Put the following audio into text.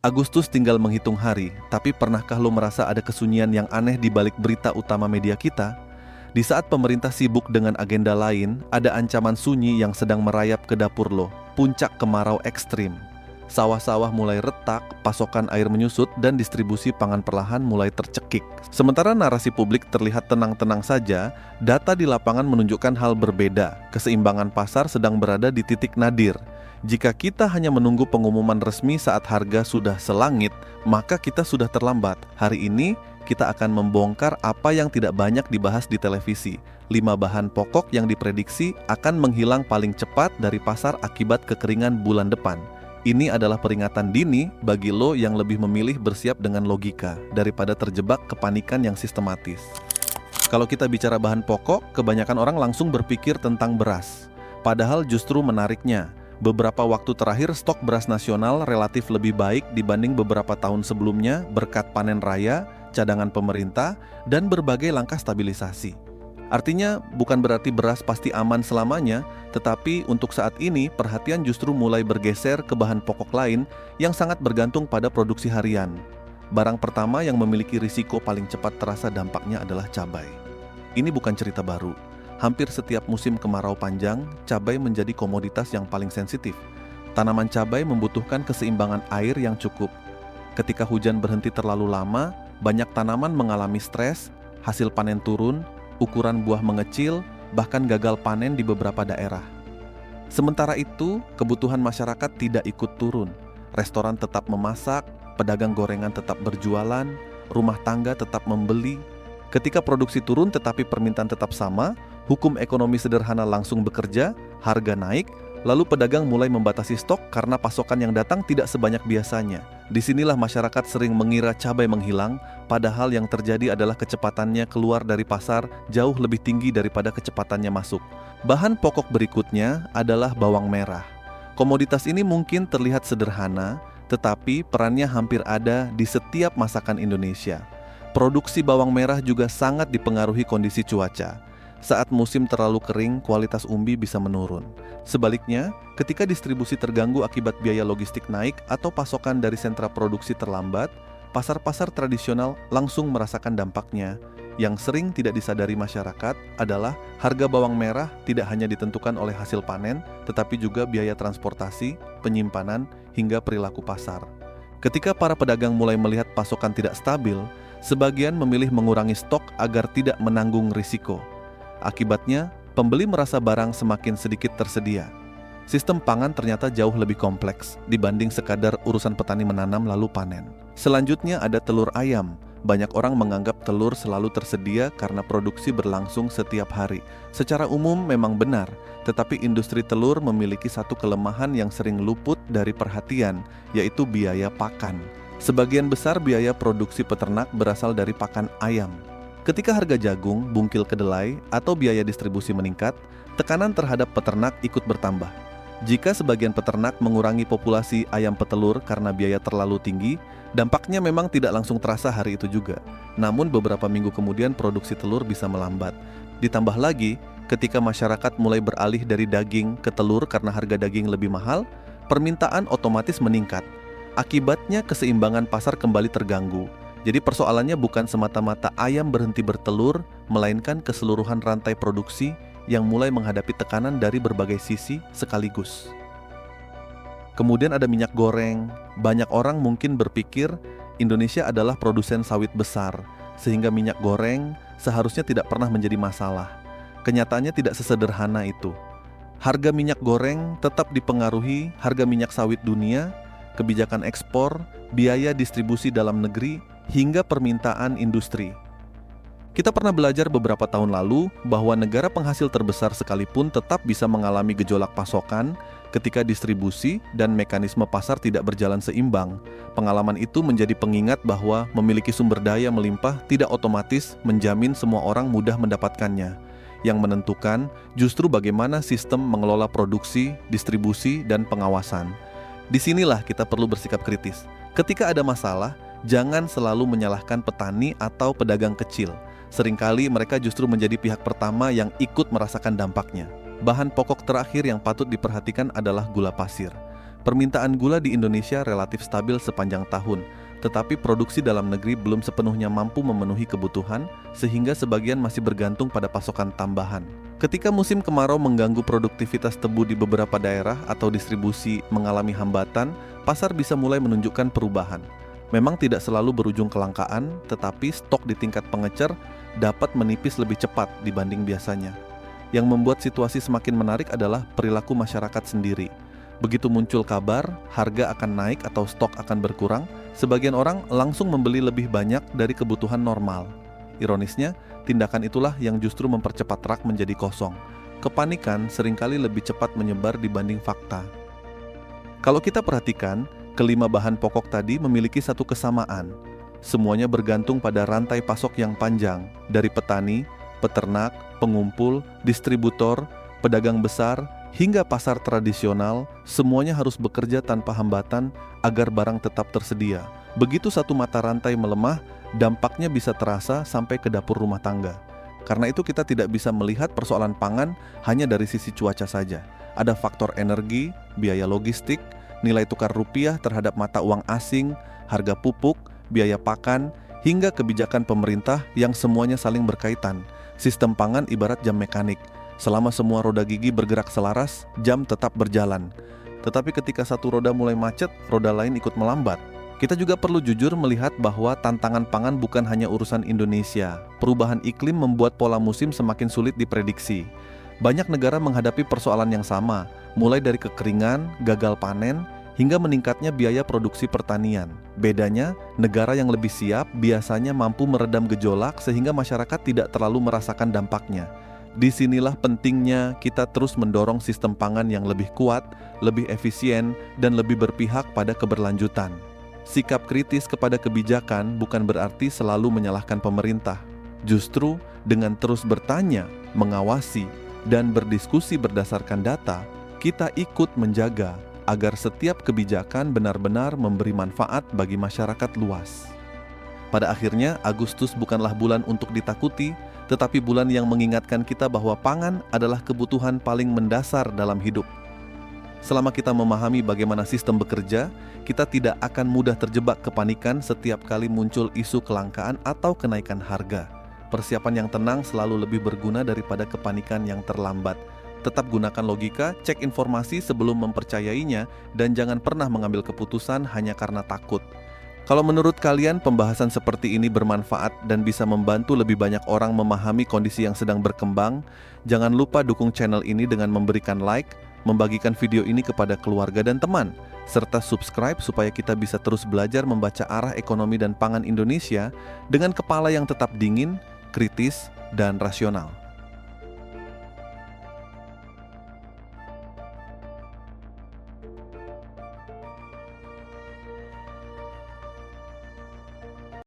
Agustus tinggal menghitung hari, tapi pernahkah lo merasa ada kesunyian yang aneh di balik berita utama media kita? Di saat pemerintah sibuk dengan agenda lain, ada ancaman sunyi yang sedang merayap ke dapur lo, puncak kemarau ekstrim. Sawah-sawah mulai retak, pasokan air menyusut, dan distribusi pangan perlahan mulai tercekik. Sementara narasi publik terlihat tenang-tenang saja, data di lapangan menunjukkan hal berbeda. Keseimbangan pasar sedang berada di titik nadir. Jika kita hanya menunggu pengumuman resmi saat harga sudah selangit, maka kita sudah terlambat. Hari ini, kita akan membongkar apa yang tidak banyak dibahas di televisi. 5 bahan pokok yang diprediksi akan menghilang paling cepat dari pasar akibat kekeringan bulan depan. Ini adalah peringatan dini bagi lo yang lebih memilih bersiap dengan logika daripada terjebak kepanikan yang sistematis. Kalau kita bicara bahan pokok, kebanyakan orang langsung berpikir tentang beras. Padahal justru menariknya, beberapa waktu terakhir stok beras nasional relatif lebih baik dibanding beberapa tahun sebelumnya berkat panen raya, cadangan pemerintah, dan berbagai langkah stabilisasi. Artinya bukan berarti beras pasti aman selamanya, tetapi untuk saat ini perhatian justru mulai bergeser ke bahan pokok lain yang sangat bergantung pada produksi harian. Barang pertama yang memiliki risiko paling cepat terasa dampaknya adalah cabai. Ini bukan cerita baru. Hampir setiap musim kemarau panjang, cabai menjadi komoditas yang paling sensitif. Tanaman cabai membutuhkan keseimbangan air yang cukup. Ketika hujan berhenti terlalu lama, banyak tanaman mengalami stres, hasil panen turun, ukuran buah mengecil, bahkan gagal panen di beberapa daerah. Sementara itu, kebutuhan masyarakat tidak ikut turun. Restoran tetap memasak, pedagang gorengan tetap berjualan, rumah tangga tetap membeli. Ketika produksi turun tetapi permintaan tetap sama, hukum ekonomi sederhana langsung bekerja, harga naik, lalu pedagang mulai membatasi stok karena pasokan yang datang tidak sebanyak biasanya. Disinilah masyarakat sering mengira cabai menghilang, padahal yang terjadi adalah kecepatannya keluar dari pasar jauh lebih tinggi daripada kecepatannya masuk. Bahan pokok berikutnya adalah bawang merah. Komoditas ini mungkin terlihat sederhana, tetapi perannya hampir ada di setiap masakan Indonesia. Produksi bawang merah juga sangat dipengaruhi kondisi cuaca. Saat musim terlalu kering, kualitas umbi bisa menurun. Sebaliknya, ketika distribusi terganggu akibat biaya logistik naik atau pasokan dari sentra produksi terlambat, pasar-pasar tradisional langsung merasakan dampaknya. Yang sering tidak disadari masyarakat adalah harga bawang merah tidak hanya ditentukan oleh hasil panen, tetapi juga biaya transportasi, penyimpanan, hingga perilaku pasar. Ketika para pedagang mulai melihat pasokan tidak stabil, sebagian memilih mengurangi stok agar tidak menanggung risiko. Akibatnya, pembeli merasa barang semakin sedikit tersedia. Sistem pangan ternyata jauh lebih kompleks dibanding sekadar urusan petani menanam lalu panen. Selanjutnya ada telur ayam. Banyak orang menganggap telur selalu tersedia karena produksi berlangsung setiap hari. Secara umum memang benar, tetapi industri telur memiliki satu kelemahan yang sering luput dari perhatian, yaitu biaya pakan. Sebagian besar biaya produksi peternak berasal dari pakan ayam. Ketika harga jagung, bungkil kedelai, atau biaya distribusi meningkat, tekanan terhadap peternak ikut bertambah. Jika sebagian peternak mengurangi populasi ayam petelur karena biaya terlalu tinggi, dampaknya memang tidak langsung terasa hari itu juga. Namun beberapa minggu kemudian produksi telur bisa melambat. Ditambah lagi, ketika masyarakat mulai beralih dari daging ke telur karena harga daging lebih mahal, permintaan otomatis meningkat. Akibatnya keseimbangan pasar kembali terganggu. Jadi persoalannya bukan semata-mata ayam berhenti bertelur, melainkan keseluruhan rantai produksi yang mulai menghadapi tekanan dari berbagai sisi sekaligus. Kemudian ada minyak goreng. Banyak orang mungkin berpikir Indonesia adalah produsen sawit besar, sehingga minyak goreng seharusnya tidak pernah menjadi masalah. Kenyataannya tidak sesederhana itu. Harga minyak goreng tetap dipengaruhi harga minyak sawit dunia, kebijakan ekspor, biaya distribusi dalam negeri, hingga permintaan industri. Kita pernah belajar beberapa tahun lalu bahwa negara penghasil terbesar sekalipun tetap bisa mengalami gejolak pasokan ketika distribusi dan mekanisme pasar tidak berjalan seimbang. Pengalaman itu menjadi pengingat bahwa memiliki sumber daya melimpah tidak otomatis menjamin semua orang mudah mendapatkannya. Yang menentukan justru bagaimana sistem mengelola produksi, distribusi, dan pengawasan. Disinilah kita perlu bersikap kritis. Ketika ada masalah, jangan selalu menyalahkan petani atau pedagang kecil. Seringkali mereka justru menjadi pihak pertama yang ikut merasakan dampaknya. Bahan pokok terakhir yang patut diperhatikan adalah gula pasir. Permintaan gula di Indonesia relatif stabil sepanjang tahun, tetapi produksi dalam negeri belum sepenuhnya mampu memenuhi kebutuhan, sehingga sebagian masih bergantung pada pasokan tambahan. Ketika musim kemarau mengganggu produktivitas tebu di beberapa daerah atau distribusi mengalami hambatan, pasar bisa mulai menunjukkan perubahan. Memang tidak selalu berujung kelangkaan, tetapi stok di tingkat pengecer dapat menipis lebih cepat dibanding biasanya. Yang membuat situasi semakin menarik adalah perilaku masyarakat sendiri. Begitu muncul kabar, harga akan naik atau stok akan berkurang, sebagian orang langsung membeli lebih banyak dari kebutuhan normal. Ironisnya, tindakan itulah yang justru mempercepat rak menjadi kosong. Kepanikan seringkali lebih cepat menyebar dibanding fakta. Kalau kita perhatikan, kelima bahan pokok tadi memiliki satu kesamaan. Semuanya bergantung pada rantai pasok yang panjang, dari petani, peternak, pengumpul, distributor, pedagang besar, hingga pasar tradisional, semuanya harus bekerja tanpa hambatan agar barang tetap tersedia. Begitu satu mata rantai melemah, dampaknya bisa terasa sampai ke dapur rumah tangga. Karena itu kita tidak bisa melihat persoalan pangan hanya dari sisi cuaca saja. Ada faktor energi, biaya logistik, nilai tukar rupiah terhadap mata uang asing, harga pupuk, biaya pakan, hingga kebijakan pemerintah yang semuanya saling berkaitan. Sistem pangan ibarat jam mekanik. Selama semua roda gigi bergerak selaras, jam tetap berjalan. Tetapi ketika satu roda mulai macet, roda lain ikut melambat. Kita juga perlu jujur melihat bahwa tantangan pangan bukan hanya urusan Indonesia. Perubahan iklim membuat pola musim semakin sulit diprediksi. Banyak negara menghadapi persoalan yang sama, mulai dari kekeringan, gagal panen, hingga meningkatnya biaya produksi pertanian. Bedanya, negara yang lebih siap biasanya mampu meredam gejolak sehingga masyarakat tidak terlalu merasakan dampaknya. Disinilah pentingnya kita terus mendorong sistem pangan yang lebih kuat, lebih efisien, dan lebih berpihak pada keberlanjutan. Sikap kritis kepada kebijakan bukan berarti selalu menyalahkan pemerintah. Justru dengan terus bertanya, mengawasi, dan berdiskusi berdasarkan data, kita ikut menjaga agar setiap kebijakan benar-benar memberi manfaat bagi masyarakat luas. Pada akhirnya, Agustus bukanlah bulan untuk ditakuti, tetapi bulan yang mengingatkan kita bahwa pangan adalah kebutuhan paling mendasar dalam hidup. Selama kita memahami bagaimana sistem bekerja, kita tidak akan mudah terjebak kepanikan setiap kali muncul isu kelangkaan atau kenaikan harga. Persiapan yang tenang selalu lebih berguna daripada kepanikan yang terlambat. Tetap gunakan logika, cek informasi sebelum mempercayainya, dan jangan pernah mengambil keputusan hanya karena takut. Kalau menurut kalian pembahasan seperti ini bermanfaat dan bisa membantu lebih banyak orang memahami kondisi yang sedang berkembang, jangan lupa dukung channel ini dengan memberikan like, membagikan video ini kepada keluarga dan teman, serta subscribe supaya kita bisa terus belajar membaca arah ekonomi dan pangan Indonesia dengan kepala yang tetap dingin, kritis, dan rasional.